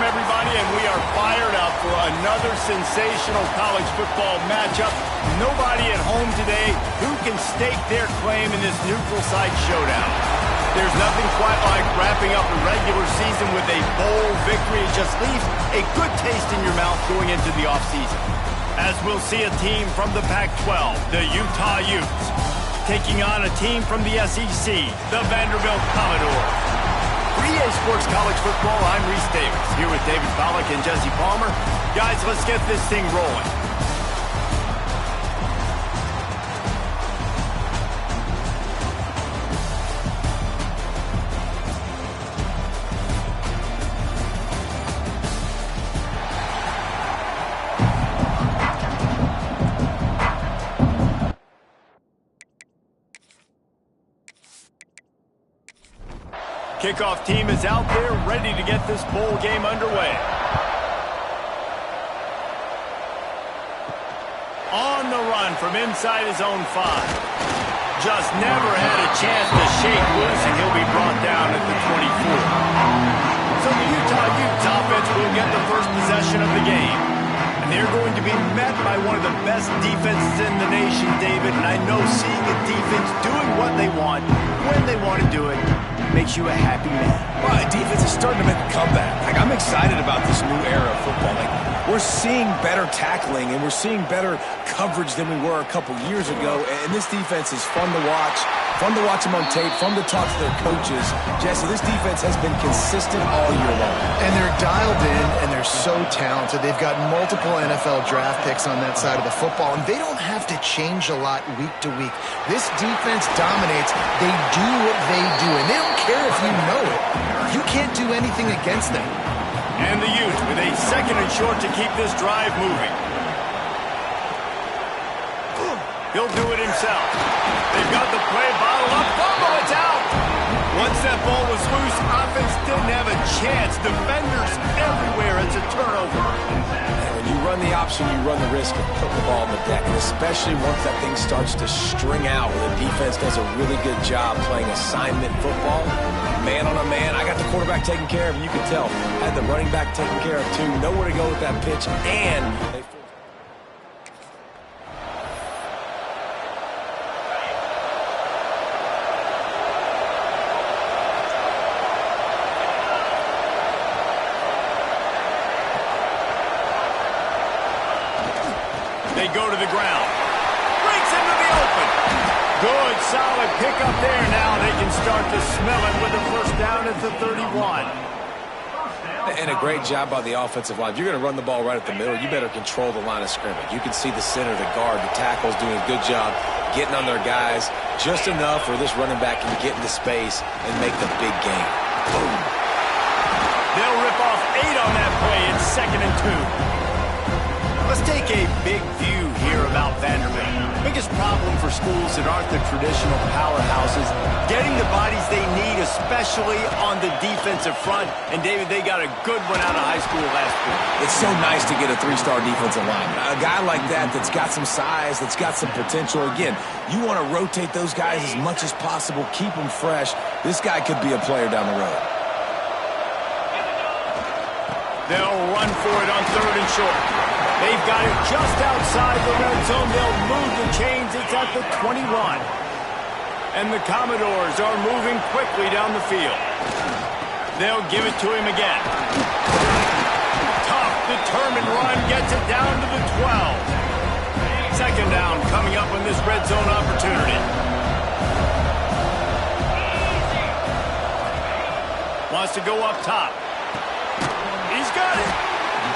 everybody, and we are fired up for another sensational college football matchup. Nobody at home today who can stake their claim in this neutral site showdown. There's nothing quite like wrapping up a regular season with a bowl victory. It just leaves a good taste in your mouth going into the offseason. As we'll see a team from the Pac-12, the Utah Utes, taking on a team from the SEC, the Vanderbilt Commodores. For EA Sports College Football, I'm Reese Davis, here with David Pollack and Jesse Palmer. Guys, let's get this thing rolling. Kickoff team is out there, ready to get this bowl game underway. On the run from inside his own 5. Just never had a chance to shake loose, and he'll be brought down at the 24. So the Utah Utes offense will get the first possession of the game. And they're going to be met by one of the best defenses in the nation, David. And I know seeing a defense doing what they want, when they want to do it, makes you a happy man. Well, the defense is starting to make a comeback. Like, I'm excited about this new era of football. Like, we're seeing better tackling, and we're seeing better coverage than we were a couple years ago. And this defense is fun to watch them on tape, fun to talk to their coaches. Jesse, this defense has been consistent all year long. And they're dialed in, and they're so talented. They've got multiple NFL draft picks on that side of the football, and they don't have to change a lot week to week. This defense dominates. They do what they do, and they don't care if you know it. You can't do anything against them. And the Utes with a second and short to keep this drive moving. He'll do it himself. They've got the play, bottle up, fumble, it's out. Once that ball was loose, offense didn't have a chance. Defenders everywhere, it's a turnover. And when you run the option, you run the risk of putting the ball on the deck, and especially once that thing starts to string out, where the defense does a really good job playing assignment football. Man on a man, I got the quarterback taken care of, and you can tell, had the running back taken care of too, nowhere to go with that pitch, and they go to the ground. Breaks into the open. Good, solid pickup there. Now they can start to smell it with a first down at the 31. And a great job by the offensive line. If you're going to run the ball right at the middle, you better control the line of scrimmage. You can see the center, the guard, the tackles doing a good job getting on their guys just enough where this running back can get into space and make the big game. Boom. They'll rip off 8 on that play. It's 2nd and 2. Let's take a big view here about Vanderbilt. Biggest problem for schools that aren't the traditional powerhouses, getting the bodies they need, especially on the defensive front. And, David, they got a good one out of high school last week. It's so nice to get a 3-star defensive lineman. A guy like that's got some size, that's got some potential. Again, you want to rotate those guys as much as possible, keep them fresh. This guy could be a player down the road. They'll run for it on 3rd and short. They've got it just outside the red zone. They'll move the chains. It's at the 21. And the Commodores are moving quickly down the field. They'll give it to him again. Tough, determined run gets it down to the 12. 2nd down coming up on this red zone opportunity. Wants to go up top. He's got it.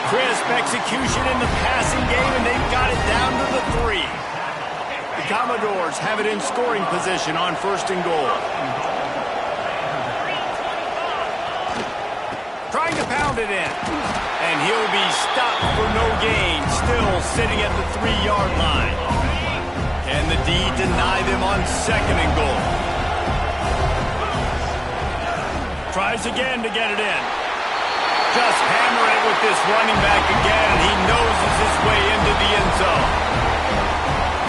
Crisp execution in the passing game, and they've got it down to the 3. The Commodores have it in scoring position on 1st and goal. Trying to pound it in. And he'll be stopped for no gain, still sitting at the 3-yard line. Can the D deny them on 2nd and goal? Tries again to get it in. Just hammer it with this running back again, and he noses his way into the end zone.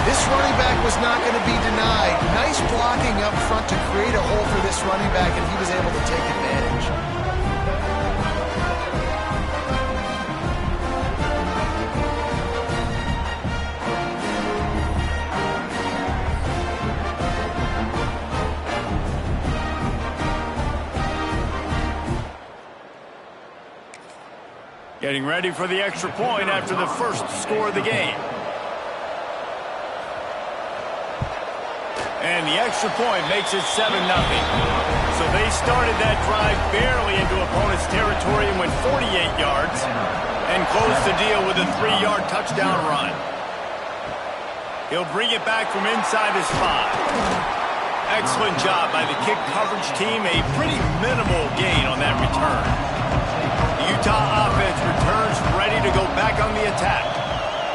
This running back was not going to be denied. Nice blocking up front to create a hole for this running back, and he was able to take advantage. Getting ready for the extra point after the first score of the game. And the extra point makes it 7-0. So they started that drive barely into opponent's territory and went 48 yards and closed the deal with a 3-yard touchdown run. He'll bring it back from inside his 5. Excellent job by the kick coverage team. A pretty minimal gain on that return. The Utah offense returns ready to go back on the attack.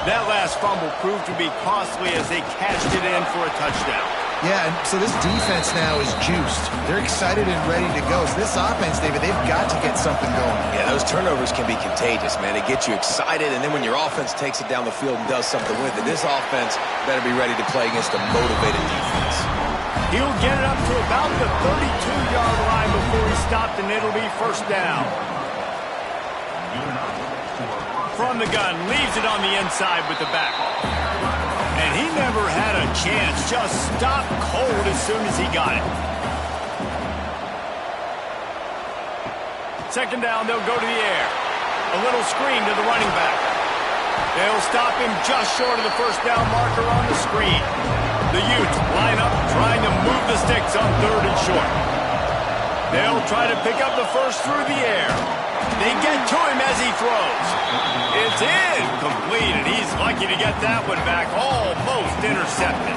That last fumble proved to be costly as they cashed it in for a touchdown. Yeah, and so this defense now is juiced. They're excited and ready to go. So this offense, David, they've got to get something going. Yeah, those turnovers can be contagious, man. They get you excited, and then when your offense takes it down the field and does something with it, this offense better be ready to play against a motivated defense. He'll get it up to about the 32-yard line before he's stopped, and it'll be first down. From the gun, leaves it on the inside with the back. And he never had a chance, just stopped cold as soon as he got it. Second down, they'll go to the air. A little screen to the running back. They'll stop him just short of the first down marker on the screen. The Utes line up, trying to move the sticks on 3rd and short. They'll try to pick up the first through the air. They get to him as he throws. It's incomplete, and he's lucky to get that one back, almost intercepted.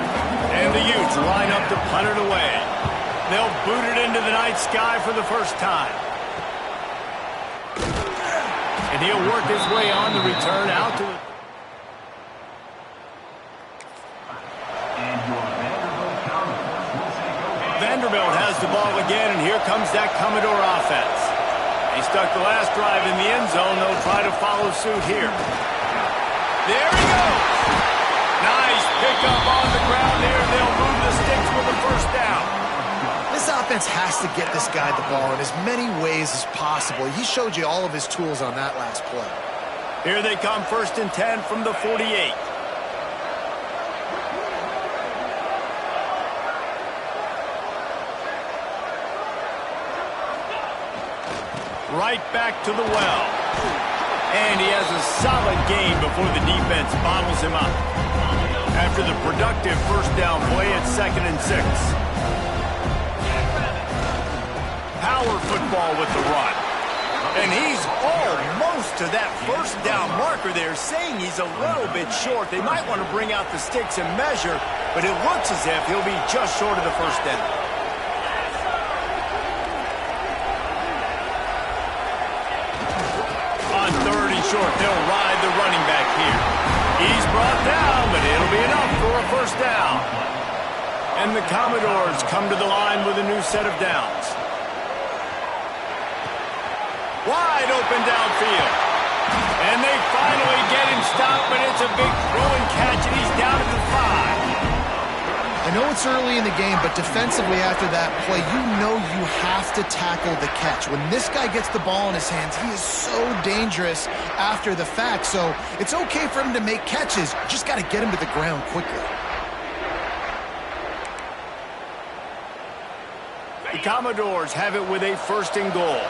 And the Utes line up to punt it away. They'll boot it into the night sky for the first time. And he'll work his way on the return out to the... Vanderbilt has the ball again, and here comes that Commodore offense. He stuck the last drive in the end zone. They'll try to follow suit here. There he goes. Nice pickup on the ground there. They'll move the sticks with the first down. This offense has to get this guy the ball in as many ways as possible. He showed you all of his tools on that last play. Here they come, 1st and 10 from the 48. Right back to the well. And he has a solid game before the defense bottles him up. After the productive first down play at 2nd and 6. Power football with the run. And he's almost to that first down marker there, saying he's a little bit short. They might want to bring out the sticks and measure, but it looks as if he'll be just short of the first down. On 3rd and short, they'll ride the running back here. He's brought down, but it'll be enough for a first down. And the Commodores come to the line with a new set of downs. Wide open downfield. And they finally get him stopped, but it's a big throw and catch, and he's down at the 5. I know it's early in the game, but defensively after that play, you know you have to tackle the catch. When this guy gets the ball in his hands, he is so dangerous after the fact. So it's okay for him to make catches. You just got to get him to the ground quickly. The Commodores have it with a 1st and goal.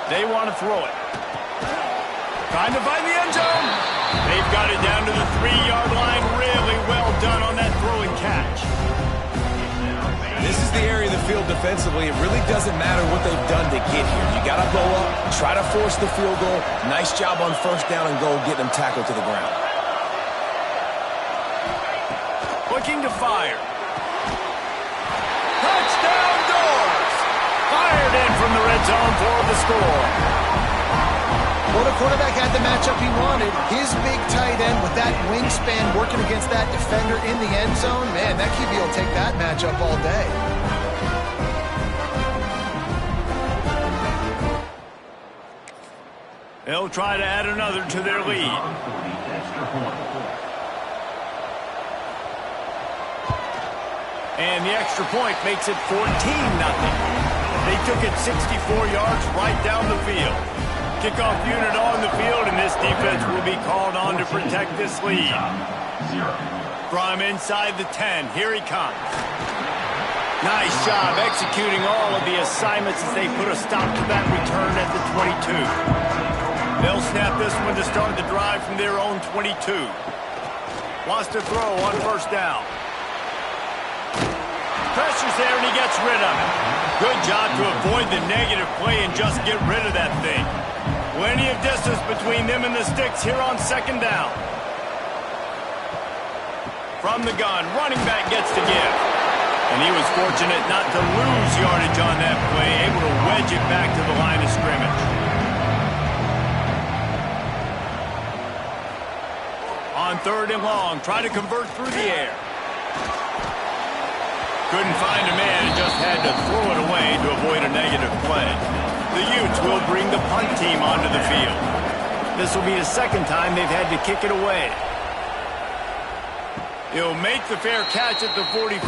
They want to throw it. Trying to find the end zone. They've got it down to the 3-yard line. Really well done on that throw and catch. This is the area of the field defensively. It really doesn't matter what they've done to get here. You got to go up, try to force the field goal. Nice job on 1st down and goal, getting them tackled to the ground. Looking to fire. Touchdown Doors! Fired in from the red zone for the score. Well, the quarterback had the matchup he wanted. His big tight end with that wingspan working against that defender in the end zone. Man, that QB will take that matchup all day. They'll try to add another to their lead. And the extra point makes it 14-0. They took it 64 yards right down the field. Kickoff unit on the field, and this defense will be called on to protect this lead. From inside the 10, here he comes. Nice job executing all of the assignments as they put a stop to that return at the 22. They'll snap this one to start the drive from their own 22. Wants to throw on first down. Pressure's there, and he gets rid of it. Good job to avoid the negative play and just get rid of that thing. Plenty of distance between them and the sticks here on second down. From the gun, running back gets to give. And he was fortunate not to lose yardage on that play, able to wedge it back to the line of scrimmage. On third and long, try to convert through the air. Couldn't find a man and just had to throw it away to avoid a negative play. The Utes will bring the punt team onto the field. This will be the second time they've had to kick it away. He'll make the fair catch at the 44.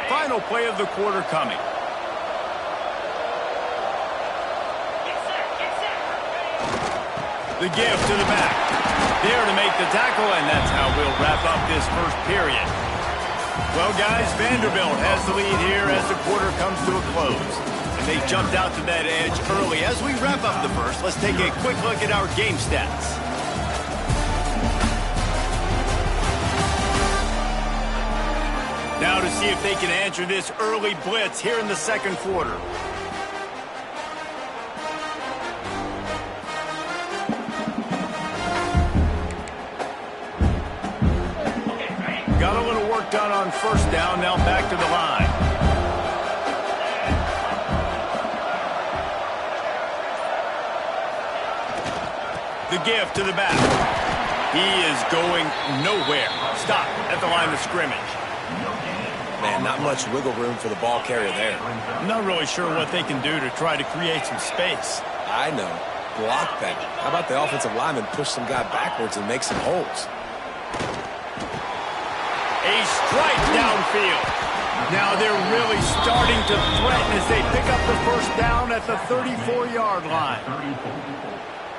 Final play of the quarter coming. The give to the back. There to make the tackle, and that's how we'll wrap up this first period. Well, guys, Vanderbilt has the lead here as the quarter comes to a close. And they jumped out to that edge early. As we wrap up the first, let's take a quick look at our game stats. Now to see if they can answer this early blitz here in the second quarter. Got a little work done on first down, now back to the line. The give to the back. He is going nowhere. Stop at the line of scrimmage. Man, not much wiggle room for the ball carrier there. I'm not really sure what they can do to try to create some space. I know. Block that. How about the offensive lineman push some guy backwards and make some holes? A strike downfield. Now they're really starting to threaten as they pick up the first down at the 34-yard line.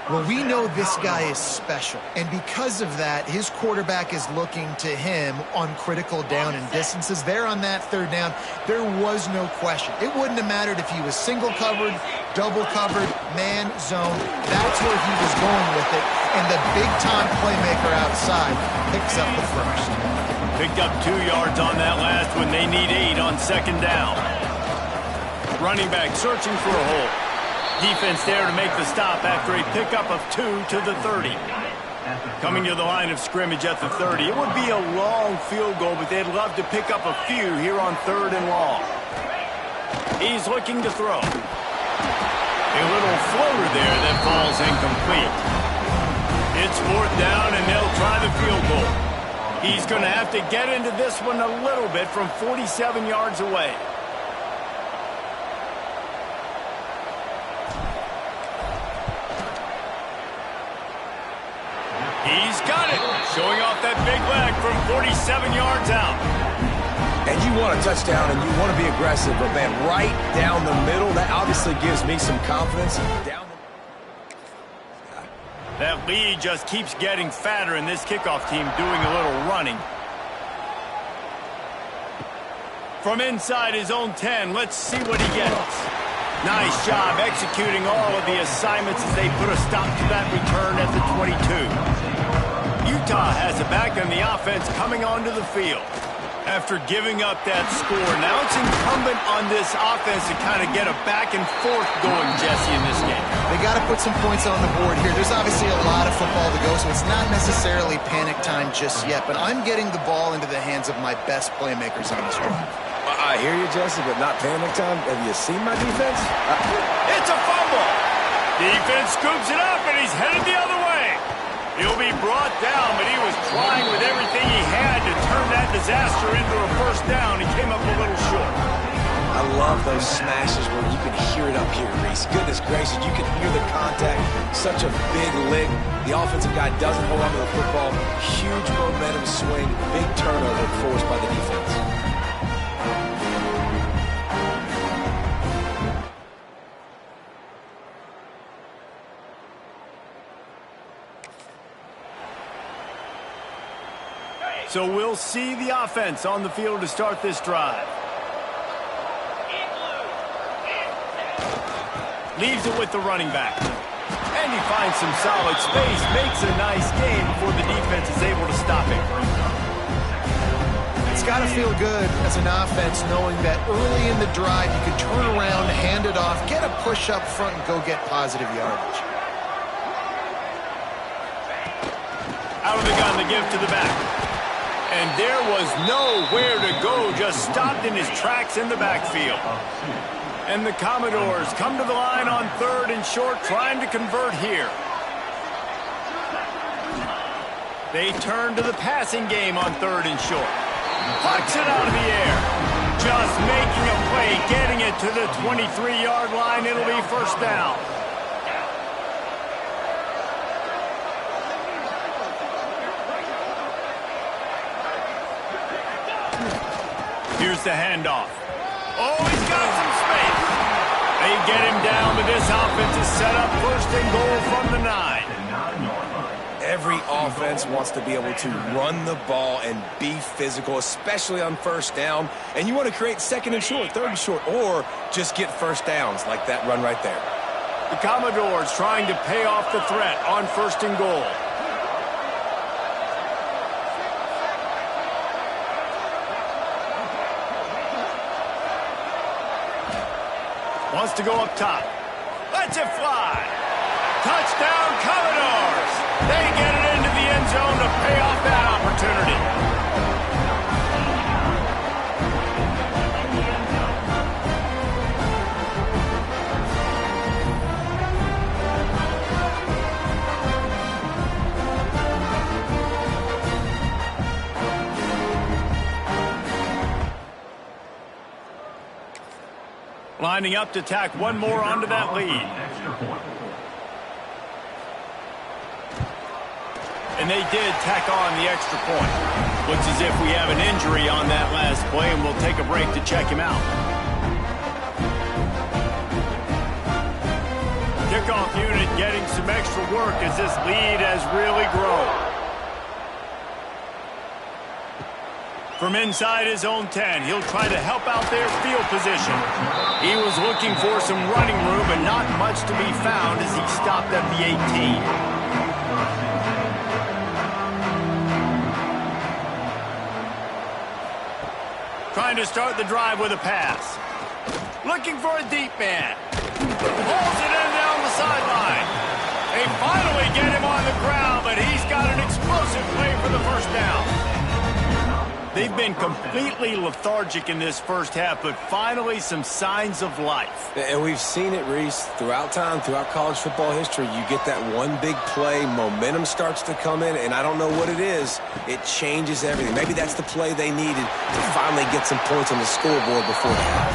Well, we know this guy is special, and because of that, his quarterback is looking to him on critical down and distances. There on that third down, there was no question. It wouldn't have mattered if he was single covered, double covered, man, zone. That's where he was going with it, and the big-time playmaker outside picks up the first. Picked up 2 yards on that last one. They need 8 on second down. Running back searching for a hole. Defense there to make the stop after a pickup of 2 to the 30. Coming to the line of scrimmage at the 30. It would be a long field goal, but they'd love to pick up a few here on third and long. He's looking to throw. A little floater there that falls incomplete. It's fourth down, and they'll try the field goal. He's going to have to get into this one a little bit from 47 yards away. He's got it, showing off that big leg from 47 yards out. And you want a touchdown, and you want to be aggressive, but, man, right down the middle, that obviously gives me some confidence. That lead just keeps getting fatter, and this kickoff team doing a little running. From inside his own 10, let's see what he gets. Nice job executing all of the assignments as they put a stop to that return at the 22. Utah has it back, and the offense coming onto the field. After giving up that score, now it's incumbent on this offense to kind of get a back and forth going, Jesse, in this game. They got to put some points on the board here. There's obviously a lot of football to go, so it's not necessarily panic time just yet, but I'm getting the ball into the hands of my best playmakers on this drive. I hear you, Jesse, but not panic time. Have you seen my defense? It's a fumble. Defense scoops it up, and he's headed the other way. He'll be brought down, but he was trying with everything he had to turn that disaster into a first down. He came up a little short. I love those smashes where you can hear it up here, Reese. Goodness gracious, you can hear the contact. Such a big lick. The offensive guy doesn't hold on to the football. Huge momentum swing. Big turnover forced by the defense. So we'll see the offense on the field to start this drive. Leaves it with the running back. And he finds some solid space, makes a nice gain before the defense is able to stop it. It's got to feel good as an offense knowing that early in the drive you can turn around, hand it off, get a push up front, and go get positive yardage. Out of the gun, the give to the back. And there was nowhere to go, just stopped in his tracks in the backfield. And the Commodores come to the line on 3rd and short, trying to convert here. They turn to the passing game on 3rd and short. Pucks it out of the air. Just making a play, getting it to the 23-yard line. It'll be first down. Here's the handoff. Oh, he's got some space. They get him down, but this offense is set up 1st and goal from the 9. Every offense wants to be able to run the ball and be physical, especially on 1st down. And you want to create 2nd and short, 3rd and short, or just get first downs like that run right there. The Commodores trying to pay off the threat on 1st and goal. Wants to go up top. Lets it fly. Touchdown, Commodores. They get it into the end zone to pay off that opportunity. Lining up to tack one more onto that lead. And they did tack on the extra point. Looks as if we have an injury on that last play, and we'll take a break to check him out. Kickoff unit getting some extra work as this lead has really grown. From inside his own 10, he'll try to help out their field position. He was looking for some running room, but not much to be found as he stopped at the 18. Trying to start the drive with a pass. Looking for a deep man. Pulls it in down the sideline. They finally get him on the ground, but he's got an explosive play for the first down. They've been completely lethargic in this first half, but finally some signs of life. And we've seen it, Reese, throughout time, throughout college football history. You get that one big play, momentum starts to come in, and I don't know what it is. It changes everything. Maybe that's the play they needed to finally get some points on the scoreboard before the half.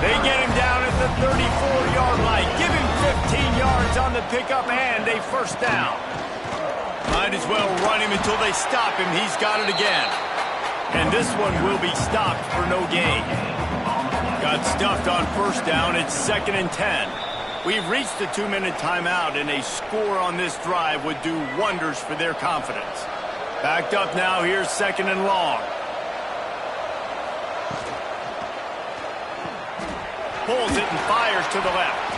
They get him down at the 34-yard line. Give him 15 yards on the pickup and a first down. Might as well run him until they stop him. He's got it again. And this one will be stopped for no gain. Got stuffed on first down. It's 2nd and 10. We've reached the 2-minute timeout, and a score on this drive would do wonders for their confidence. Backed up now. Here's 2nd and long. Pulls it and fires to the left.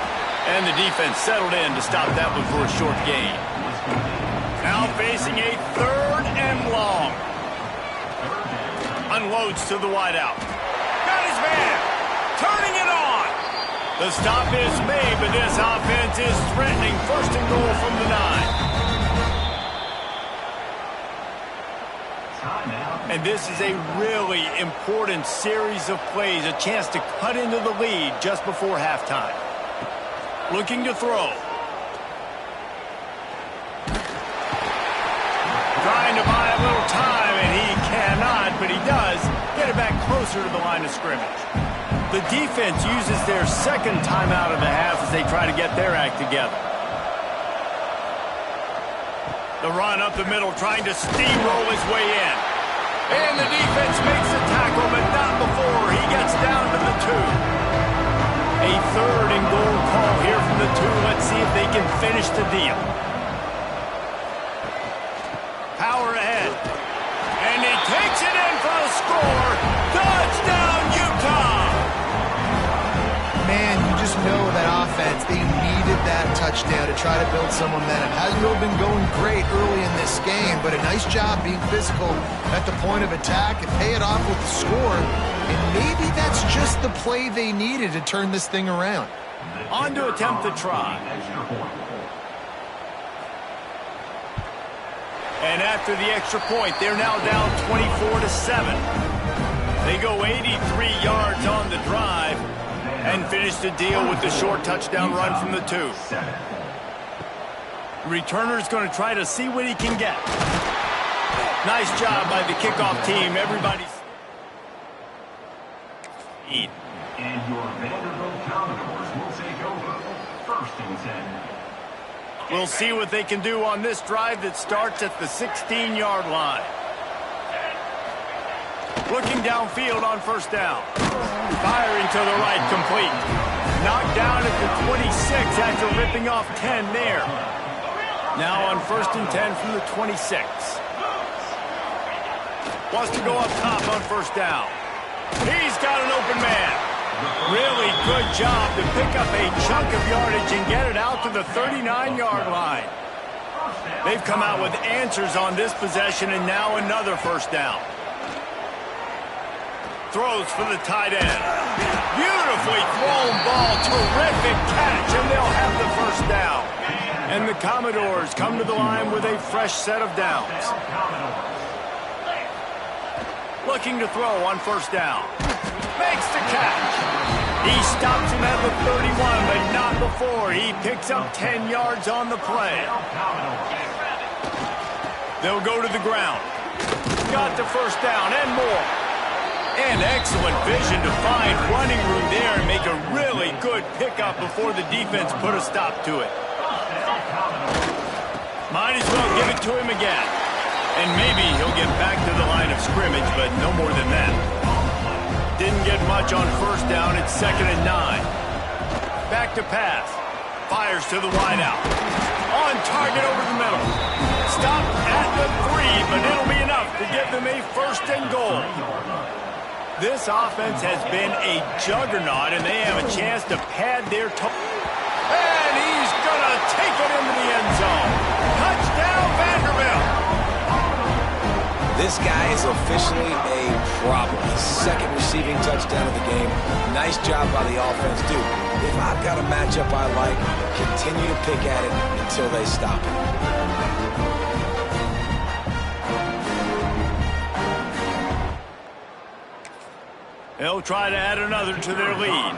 And the defense settled in to stop that one for a short gain. Now facing a 3rd and long. Unloads to the wideout. Got his man. Turning it on. The stop is made, but this offense is threatening 1st and goal from the 9. And this is a really important series of plays, a chance to cut into the lead just before halftime. Looking to throw. Trying to buy a little time, and he cannot, but he does get it back closer to the line of scrimmage. The defense uses their 2nd timeout of the half as they try to get their act together. The run up the middle, trying to steamroll his way in. And the defense makes the tackle, but not before he gets down to the 2. A 3rd and goal call here from the 2. Let's see if they can finish the deal. Power ahead. And he touchdown to try to build some momentum. Hasn't really been going great early in this game, but a nice job being physical at the point of attack and pay it off with the score. And maybe that's just the play they needed to turn this thing around. On to attempt the try. And after the extra point, they're now down 24-7. They go 83 yards on the drive and finish the deal with the short touchdown run from the 2. Returner's going to try to see what he can get. Nice job by the kickoff team. Everybody's... And your Vanderbilt Commodores will take over. 1st and 10. We'll see what they can do on this drive that starts at the 16-yard line. Looking downfield on 1st down. Firing to the right, complete. Knocked down at the 26 after ripping off 10 there. Now on 1st and 10 from the 26. Wants to go up top on 1st down. He's got an open man. Really good job to pick up a chunk of yardage and get it out to the 39-yard line. They've come out with answers on this possession, and now another 1st down. Throws for the tight end. Beautifully thrown ball. Terrific catch, and they'll have the 1st down. And the Commodores come to the line with a fresh set of downs. Looking to throw on 1st down. Makes the catch. He stops him at the 31, but not before. He picks up 10 yards on the play. They'll go to the ground. Got the 1st down and more. And excellent vision to find running room there and make a really good pickup before the defense put a stop to it. Might as well give it to him again. And maybe he'll get back to the line of scrimmage, but no more than that. Didn't get much on 1st down. It's 2nd and 9. Back to pass. Fires to the wideout. On target over the middle. Stopped at the 3, but it'll be enough to give them a 1st and goal. This offense has been a juggernaut, and they have a chance to pad their toe. And he's going to take it into the end zone. Touchdown, Vanderbilt. This guy is officially a problem. His 2nd receiving touchdown of the game. Nice job by the offense, dude. If I've got a matchup I like, continue to pick at it until they stop it. They'll try to add another to their lead.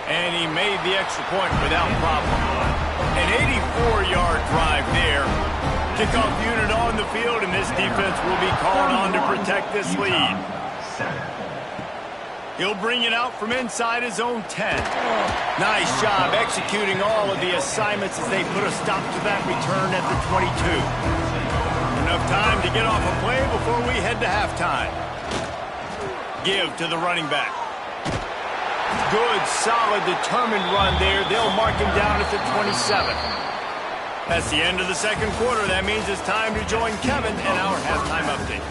And he made the extra point without problem. An 84-yard drive there. Kickoff unit on the field, and this defense will be called on to protect this lead. He'll bring it out from inside his own 10. Nice job executing all of the assignments as they put a stop to that return at the 22. Enough time to get off a play before we head to halftime. Give to the running back. Good, solid, determined run there. They'll mark him down at the 27. That's the end of the 2nd quarter. That means it's time to join Kevin and our halftime update.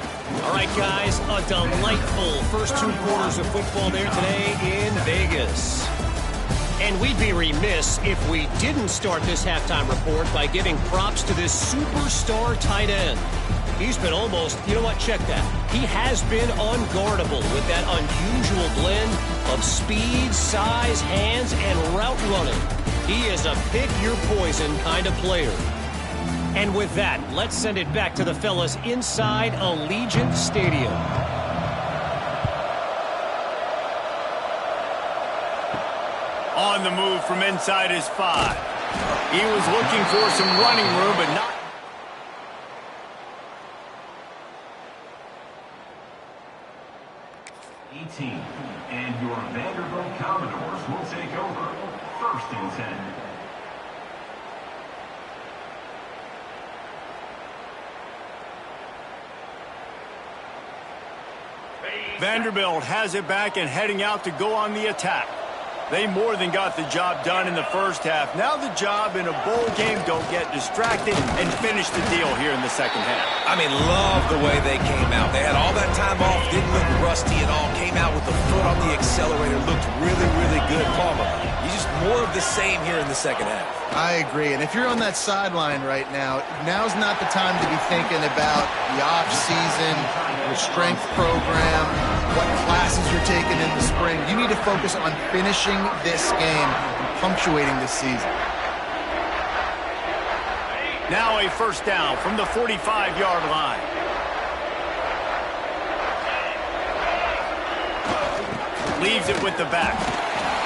All right, guys, a delightful first 2 quarters of football there today in Vegas. And we'd be remiss if we didn't start this halftime report by giving props to this superstar tight end. He's been almost, you know what, check that. He has been unguardable with that unusual blend of speed, size, hands, and route running. He is a pick-your-poison kind of player. And with that, let's send it back to the fellas inside Allegiant Stadium. On the move from inside his 5. He was looking for some running room, but not. And your Vanderbilt Commodores will take over. 1st and 10. Vanderbilt has it back and heading out to go on the attack. They more than got the job done in the first half. Now the job in a bowl game, don't get distracted and finish the deal here in the second half. I mean, love the way they came out. They had all that time off, didn't look rusty at all, came out with the foot on the accelerator, looked really, really good. Palmer, you just more of the same here in the second half. I agree. And if you're on that sideline right now, now's not the time to be thinking about the off-season, your strength program, what classes you're taking in the spring. You need to focus on finishing this game and punctuating this season. Now a first down from the 45-yard line. Leaves it with the back.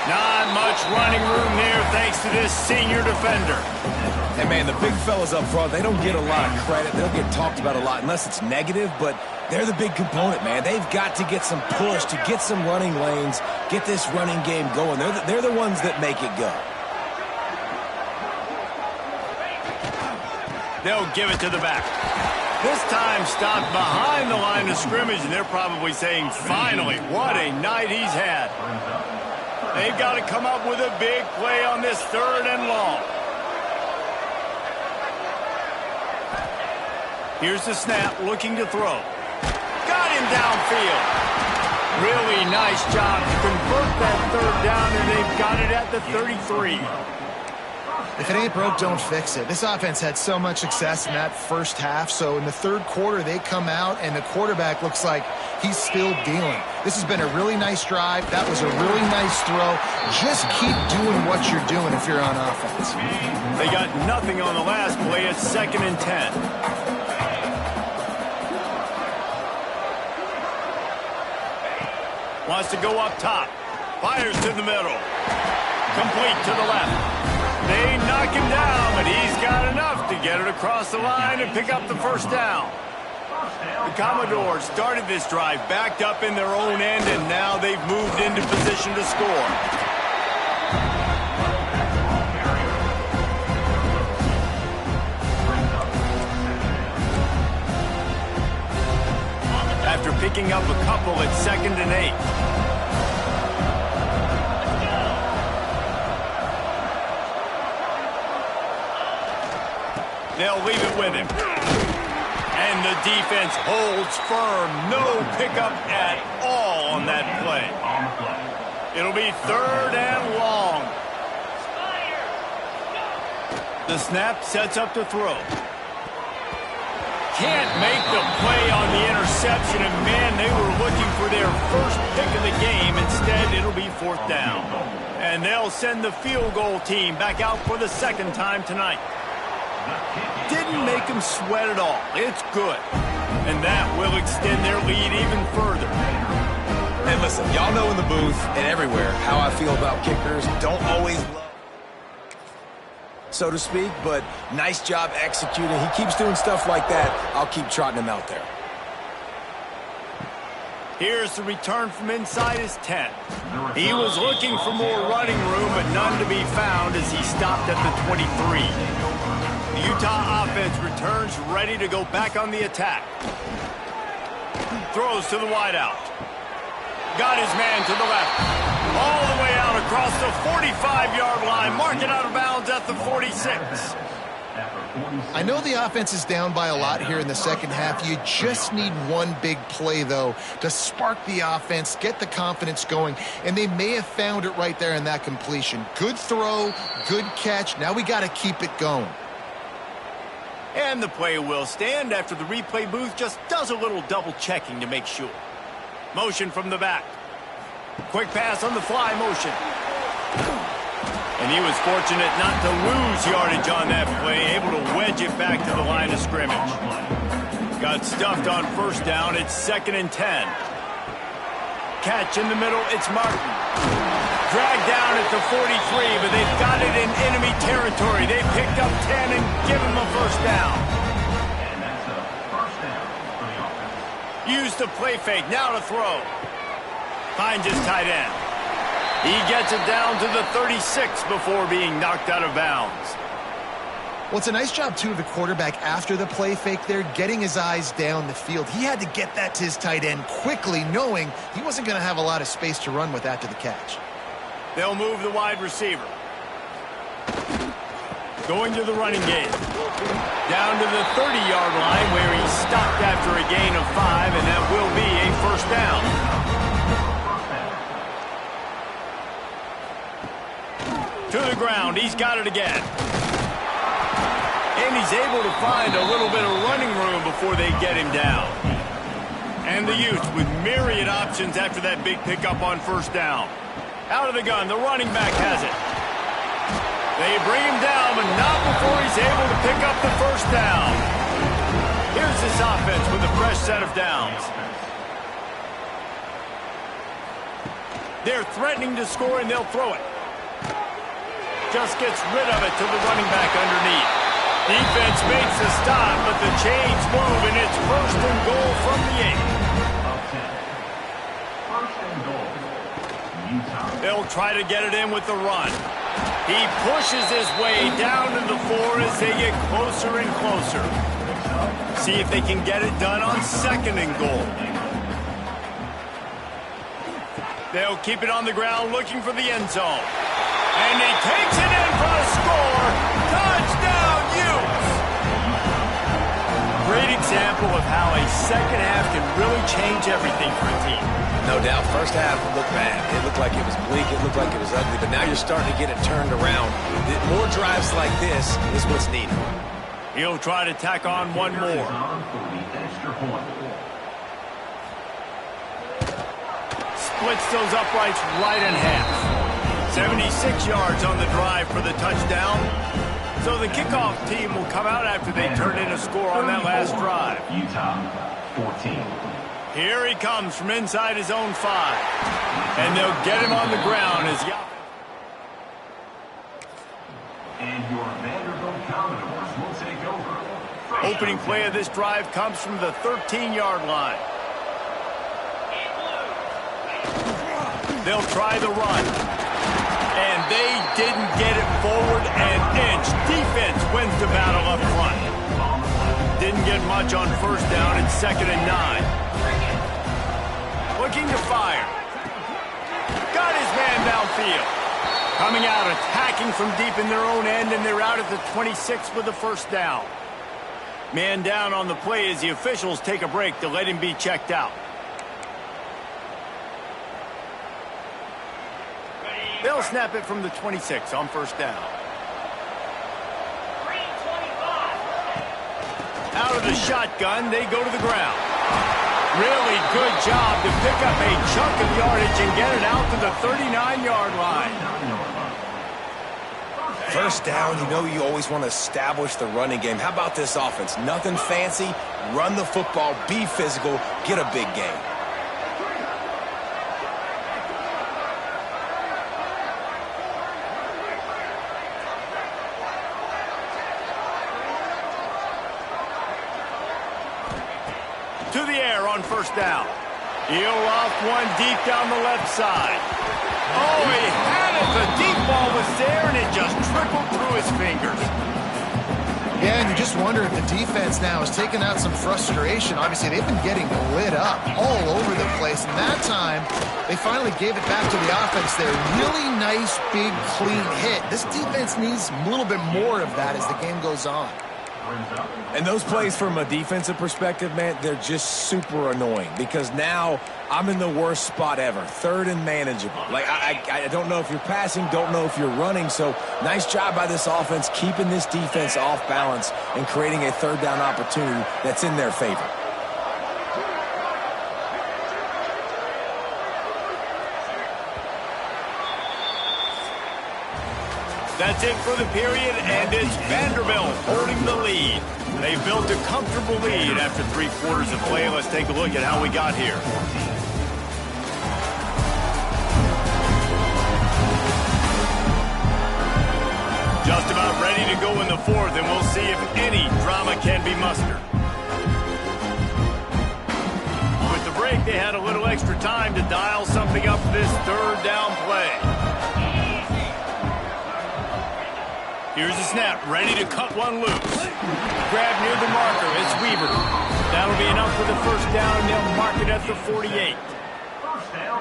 Not much running room there thanks to this senior defender. And, man, the big fellas up front, they don't get a lot of credit. They don't get talked about a lot unless it's negative, but they're the big component, man. They've got to get some push to get some running lanes, get this running game going. They're the ones that make it go. They'll give it to the back. This time stopped behind the line of scrimmage, and they're probably saying, finally, what a night he's had. They've got to come up with a big play on this third and long. Here's the snap, looking to throw. Got him downfield. Really nice job to convert that third down, and they've got it at the 33. If it ain't broke, don't fix it. This offense had so much success in that first half, so in the third quarter, they come out, and the quarterback looks like he's still dealing. This has been a really nice drive. That was a really nice throw. Just keep doing what you're doing if you're on offense. They got nothing on the last play. It's 2nd and 10. Wants to go up top. Fires to the middle. Complete to the left. They knock him down, but he's got enough to get it across the line and pick up the first down. The Commodores started this drive backed up in their own end, and now they've moved into position to score. After picking up a couple at 2nd and 8. They'll leave it with him. And the defense holds firm. No pickup at all on that play. It'll be 3rd and long. The snap sets up to throw. Can't make the play on the interception, and man, they were looking for their first pick of the game. Instead, it'll be 4th down. And they'll send the field goal team back out for the 2nd time tonight. Didn't make them sweat at all. It's good. And that will extend their lead even further. And listen, y'all know in the booth and everywhere how I feel about kickers. Don't always love, so to speak, but nice job executing. He keeps doing stuff like that. I'll keep trotting him out there. Here's the return from inside his 10. He was looking for more running room, but none to be found as he stopped at the 23. The Utah offense returns ready to go back on the attack. Throws to the wideout. Got his man to the left. All the way out across the 45-yard line. Marking out of bounds at the 46. I know the offense is down by a lot here in the second half. You just need one big play, though, to spark the offense, get the confidence going, and they may have found it right there in that completion. Good throw, good catch. Now we got to keep it going. And the play will stand after the replay booth just does a little double checking to make sure. Motion from the back. Quick pass on the fly motion. And he was fortunate not to lose yardage on that play, able to wedge it back to the line of scrimmage. Got stuffed on first down. It's 2nd and 10. Catch in the middle. It's Martin. Dragged down at the 43, but they've got it in enemy territory. They picked up 10 and give him a first down. And that's a first down for the offense. Use the play fake. Now to throw. Finds his tight end. He gets it down to the 36 before being knocked out of bounds. Well, it's a nice job, too, of the quarterback after the play fake there, getting his eyes down the field. He had to get that to his tight end quickly, knowing he wasn't going to have a lot of space to run with after the catch. They'll move the wide receiver. Going to the running game. Down to the 30-yard line where he stopped after a gain of 5, and that will be a first down. To the ground. He's got it again. And he's able to find a little bit of running room before they get him down. And the Utes with myriad options after that big pickup on first down. Out of the gun, the running back has it. They bring him down, but not before he's able to pick up the first down. Here's this offense with a fresh set of downs. They're threatening to score, and they'll throw it. Just gets rid of it to the running back underneath. Defense makes a stop, but the chains move, and it's first and goal from the 8. They'll try to get it in with the run. He pushes his way down to the 4 as they get closer and closer. See if they can get it done on second and goal. They'll keep it on the ground looking for the end zone. And he takes it in for a score. Touchdown, Utes! Great example of how a second half can really change everything for a team. No doubt. First half looked bad. It looked like it was bleak. It looked like it was ugly. But now you're starting to get it turned around. More drives like this is what's needed. He'll try to tack on one more. Splits those uprights right in half. 76 yards on the drive for the touchdown. So the kickoff team will come out after they turn in a score on that last drive. Utah, 14. Here he comes from inside his own 5. And they'll get him on the ground as he... And your Vanderbilt Commodores will take over. Opening play of this drive comes from the 13-yard line. They'll try the run. And they didn't get it forward an inch. Defense wins the battle up front. Didn't get much on first down. It's 2nd and 9. Looking to fire. Got his man downfield. Coming out, attacking from deep in their own end, and they're out at the 26 with the first down. Man down on the play as the officials take a break to let him be checked out. They'll snap it from the 26 on first down. Out of the shotgun, they go to the ground. Really good job to pick up a chunk of yardage and get it out to the 39-yard line. First down, you know you always want to establish the running game. How about this offense? Nothing fancy. Run the football, be physical, get a big gain. To the air on first down. He'll off one deep down the left side. Oh, he had it. The deep ball was there, and it just trickled through his fingers. Yeah, and you just wonder if the defense now has taken out some frustration. Obviously, they've been getting lit up all over the place. And that time, they finally gave it back to the offense there. Really nice, big, clean hit. This defense needs a little bit more of that as the game goes on. And those plays from a defensive perspective, man, they're just super annoying because now I'm in the worst spot ever, 3rd and manageable. Like, I don't know if you're passing, don't know if you're running, so nice job by this offense keeping this defense off balance and creating a 3rd down opportunity that's in their favor. That's it for the period, and it's Vanderbilt holding the lead. They've built a comfortable lead after 3 quarters of play. Let's take a look at how we got here. Just about ready to go in the 4th, and we'll see if any drama can be mustered. With the break, they had a little extra time to dial something up for this 3rd down play. Here's the snap, ready to cut one loose. Grab near the marker, it's Weaver. That'll be enough for the first down, they'll mark it at the 48. First down,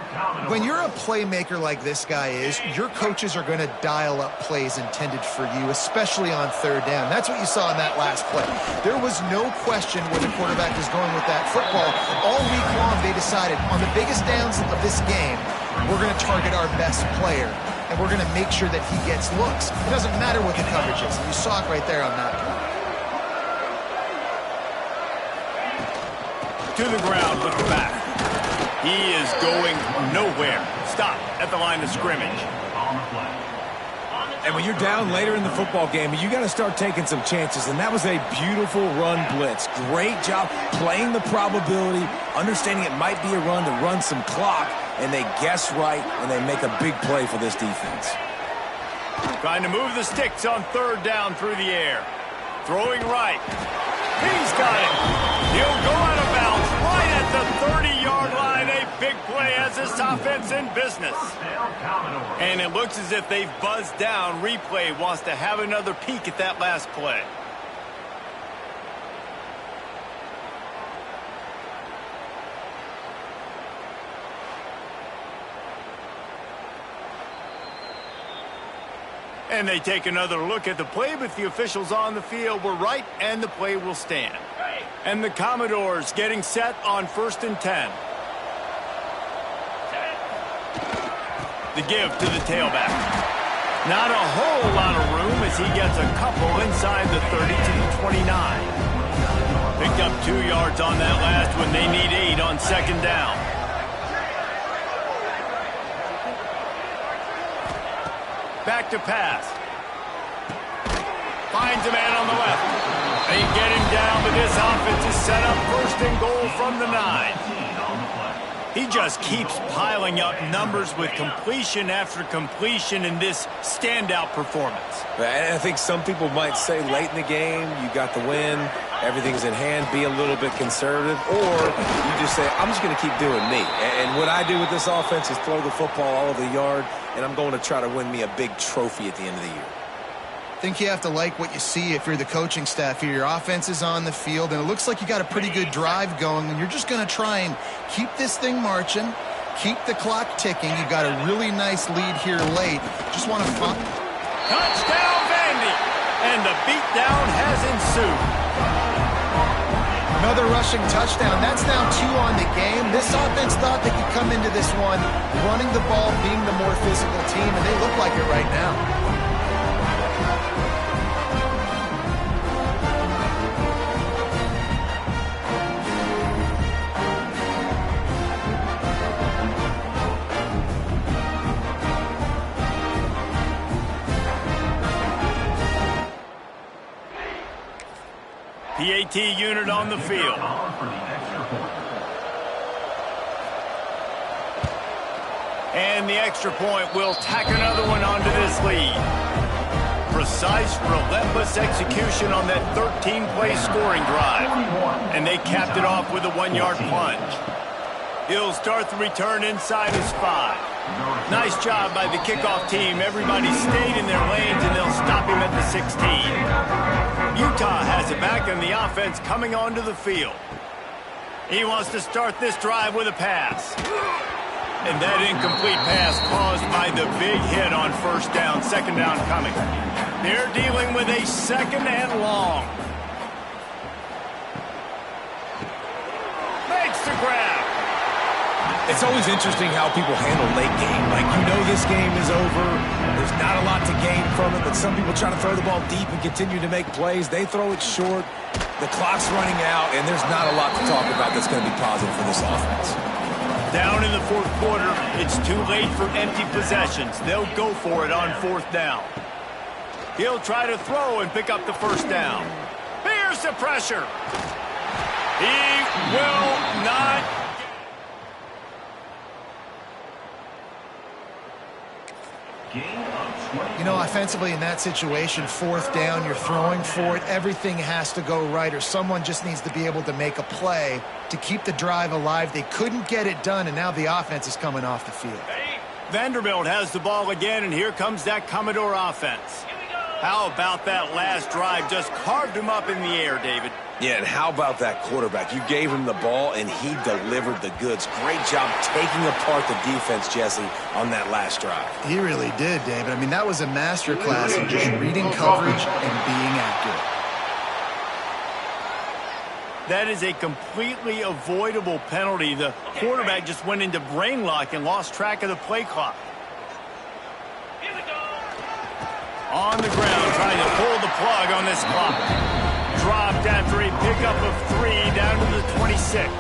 When you're a playmaker like this guy is, your coaches are going to dial up plays intended for you, especially on third down. That's what you saw in that last play. There was no question where the quarterback was going with that football. All week long, they decided on the biggest downs of this game, we're going to target our best player, and we're going to make sure that he gets looks. It doesn't matter what the coverage is. And you saw it right there on that play. To the ground with the back. He is going nowhere. Stop at the line of scrimmage. And when you're down later in the football game, you got to start taking some chances. And that was a beautiful run blitz. Great job playing the probability, understanding it might be a run to run some clock, and they guess right, and they make a big play for this defense. Trying to move the sticks on third down through the air. Throwing right. He's got it. He'll go out of bounds right at the 30-yard line. A big play as this offense in business. And it looks as if they've buzzed down. Replay wants to have another peek at that last play. And they take another look at the play, but the officials on the field were right, and the play will stand. And the Commodores getting set on 1st and 10. The give to the tailback. Not a whole lot of room as he gets a couple inside the 30 to the 29. Picked up 2 yards on that last one. They need 8 on 2nd down. Back to pass. Finds a man on the left. They get him down, but this offense is set up 1st and goal from the 9. He just keeps piling up numbers with completion after completion in this standout performance. And I think some people might say late in the game, you got the win, everything's in hand, be a little bit conservative, or you just say, I'm just going to keep doing me. And what I do with this offense is throw the football all over the yard, and I'm going to try to win me a big trophy at the end of the year. I think you have to like what you see if you're the coaching staff here. Your offense is on the field, and it looks like you got a pretty good drive going, and you're just going to try and keep this thing marching, keep the clock ticking. You've got a really nice lead here late. Just want to find... Touchdown, Vandy! And the beatdown has ensued. Another rushing touchdown. That's now 2 on the game. This offense thought they could come into this one running the ball, being the more physical team, and they look like it right now. PAT unit on the field. And the extra point will tack another one onto this lead. Precise, relentless execution on that 13-play scoring drive. And they capped it off with a 1-yard plunge. He'll start the return inside his 5. Nice job by the kickoff team. Everybody stayed in their lanes, and they'll stop him at the 16. Utah has it back, and the offense coming onto the field. He wants to start this drive with a pass. And that incomplete pass caused by the big hit on 1st down. 2nd down coming. They're dealing with a 2nd and long. Makes the grab. It's always interesting how people handle late game. Like, you know this game is over. There's not a lot to gain from it, but some people try to throw the ball deep and continue to make plays. They throw it short. The clock's running out, and there's not a lot to talk about that's going to be positive for this offense. Down in the 4th quarter, it's too late for empty possessions. They'll go for it on 4th down. He'll try to throw and pick up the 1st down. Here's the pressure. He will not. You know, offensively in that situation, 4th down, you're throwing for it. Everything has to go right, or someone just needs to be able to make a play to keep the drive alive. They couldn't get it done, and now the offense is coming off the field. Vanderbilt has the ball again, and here comes that Commodore offense. How about that last drive? Just carved him up in the air, David. Yeah, and how about that quarterback? You gave him the ball, and he delivered the goods. Great job taking apart the defense, Jesse, on that last drive. He really did, David. I mean, that was a masterclass in just reading coverage and being accurate. That is a completely avoidable penalty. The quarterback just went into brain lock and lost track of the play clock. On the ground, trying to pull the plug on this clock. Dropped after a pickup of 3 down to the 26.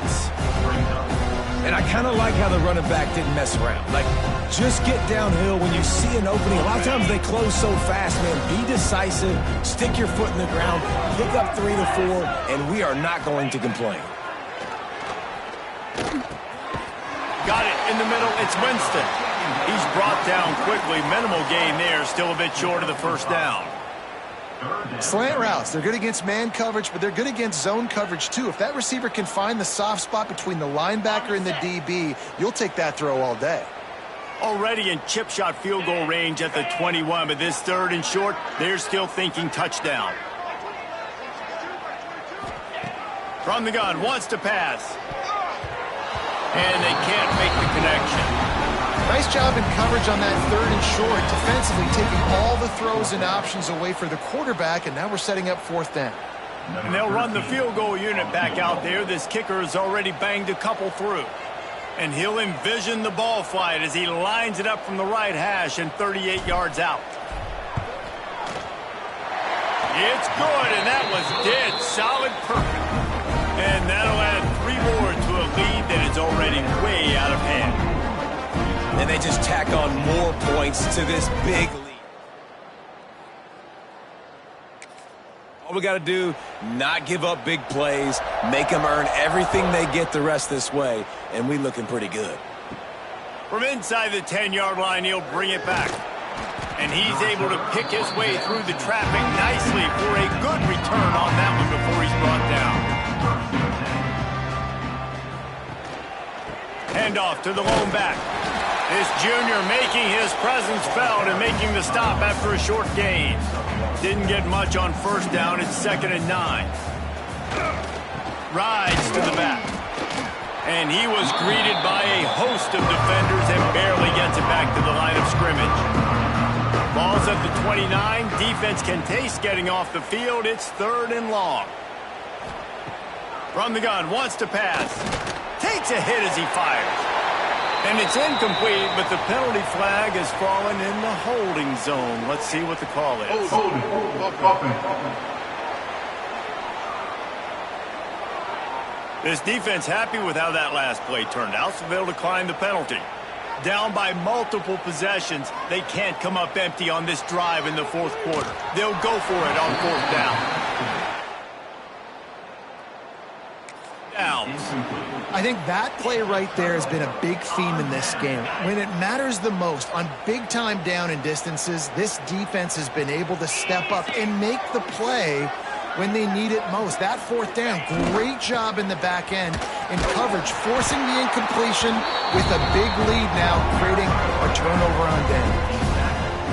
And I kind of like how the running back didn't mess around. Like, just get downhill when you see an opening. A lot of times they close so fast, man. Be decisive, stick your foot in the ground, pick up 3 to 4, and we are not going to complain. Got it in the middle. It's Winston. He's brought down quickly. Minimal gain there. Still a bit short of the first down. Slant routes, they're good against man coverage, but they're good against zone coverage too. If that receiver can find the soft spot between the linebacker and the DB, you'll take that throw all day. Already in chip shot field goal range at the 21, but this 3rd and short, they're still thinking touchdown. From the gun, wants to pass. And they can't make the connection. Nice job in coverage on that 3rd and short, defensively taking all the throws and options away for the quarterback, and now we're setting up 4th down. And they'll run the field goal unit back out there. This kicker has already banged a couple through. And he'll envision the ball flight as he lines it up from the right hash and 38 yards out. It's good, and that was dead solid perfect. And that'll add 3 more to a lead that is already way out of hand. And they just tack on more points to this big lead. All we got to do, not give up big plays, make them earn everything they get the rest this way, and we looking pretty good. From inside the 10-yard line, he'll bring it back. And he's able to pick his way through the traffic nicely for a good return on that one before he's brought down. Handoff to the lone back. This junior making his presence felt and making the stop after a short gain. Didn't get much on first down. It's 2nd and 9. Rides to the back. And he was greeted by a host of defenders and barely gets it back to the line of scrimmage. Ball's at the 29. Defense can taste getting off the field. It's 3rd and long. From the gun, wants to pass. Takes a hit as he fires. And it's incomplete, but the penalty flag has fallen in the holding zone. Let's see what the call is. This defense happy with how that last play turned out, so they'll decline the penalty. Down by multiple possessions, they can't come up empty on this drive in the 4th quarter. They'll go for it on 4th down. I think that play right there has been a big theme in this game. When it matters the most, on big-time down and distances, this defense has been able to step up and make the play when they need it most. That 4th down, great job in the back end in coverage, forcing the incompletion with a big lead now, creating a turnover on down.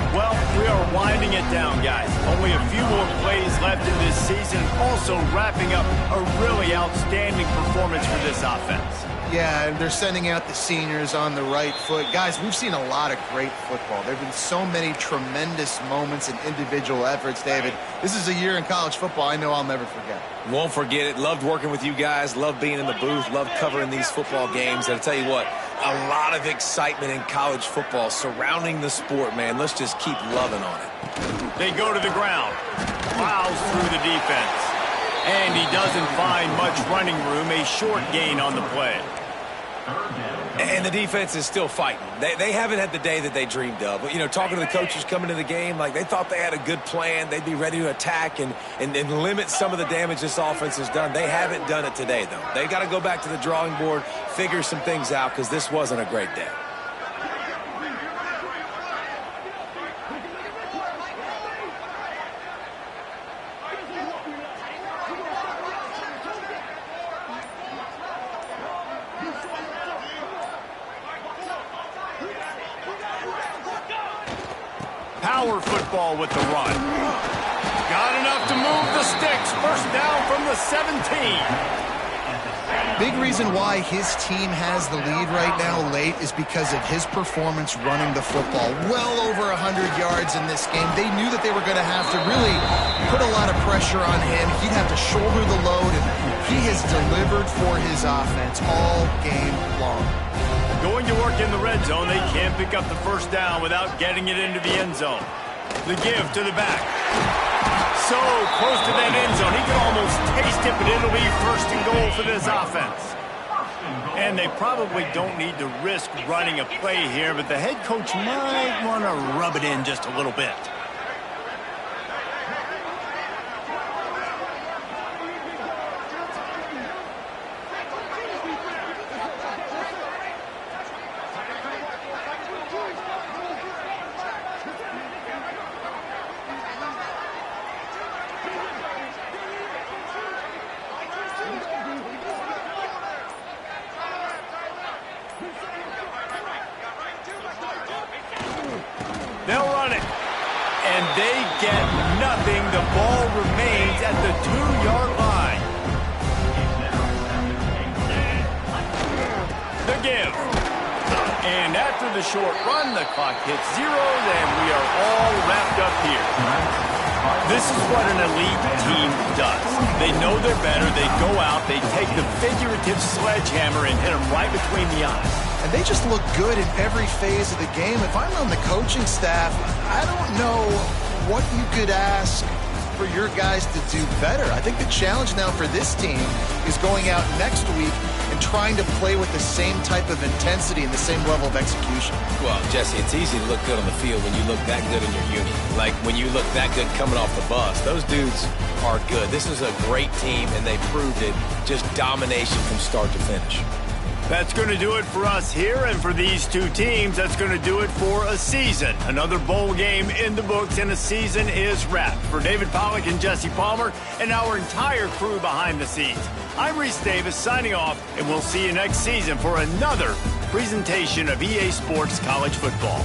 Well, we are winding it down, guys. Only a few more plays left in this season. Also wrapping up a really outstanding performance for this offense. Yeah, and they're sending out the seniors on the right foot. Guys, we've seen a lot of great football. There have been so many tremendous moments and individual efforts, David. This is a year in college football I know I'll never forget. Won't forget it. Loved working with you guys. Loved being in the booth. Loved covering these football games. And I'll tell you what, a lot of excitement in college football surrounding the sport, man. Let's just keep loving on it. They go to the ground. Plows through the defense. And he doesn't find much running room. A short gain on the play. And the defense is still fighting. They haven't had the day that they dreamed of. But, you know, talking to the coaches coming to the game, like they thought they had a good plan. They'd be ready to attack and limit some of the damage this offense has done. They haven't done it today, though. They got to go back to the drawing board, figure some things out, because this wasn't a great day. Power football with the run. the sticks. First down from the 17. Big reason why his team has the lead right now late is because of his performance running the football. Well over 100 yards in this game. They knew that they were going to have to really put a lot of pressure on him. He'd have to shoulder the load, and he has delivered for his offense all game long. Going to work in the red zone, they can't pick up the first down without getting it into the end zone. The give to the back. So close to that end zone. He can almost taste it, but it'll be first and goal for this offense. And they probably don't need to risk running a play here, but the head coach might want to rub it in just a little bit. They'll run it. And they get nothing. The ball remains at the 2-yard line. The give. And after the short run, the clock hits 0, and we are all wrapped up here. This is what an elite team does. They know they're better. They go out. They take the figurative sledgehammer and hit them right between the eyes. And they just look good in every phase of the game. If I'm on the coaching staff, I don't know what you could ask for your guys to do better. I think the challenge now for this team is going out next week and trying to play with the same type of intensity and the same level of execution. Well, Jesse, it's easy to look good on the field when you look that good in your uni. Like when you look that good coming off the bus. Those dudes are good. This is a great team, and they proved it. Just domination from start to finish. That's going to do it for us here, and for these two teams, that's going to do it for a season. Another bowl game in the books, and a season is wrapped. For David Pollack and Jesse Palmer and our entire crew behind the scenes, I'm Reese Davis signing off, and we'll see you next season for another presentation of EA Sports College Football.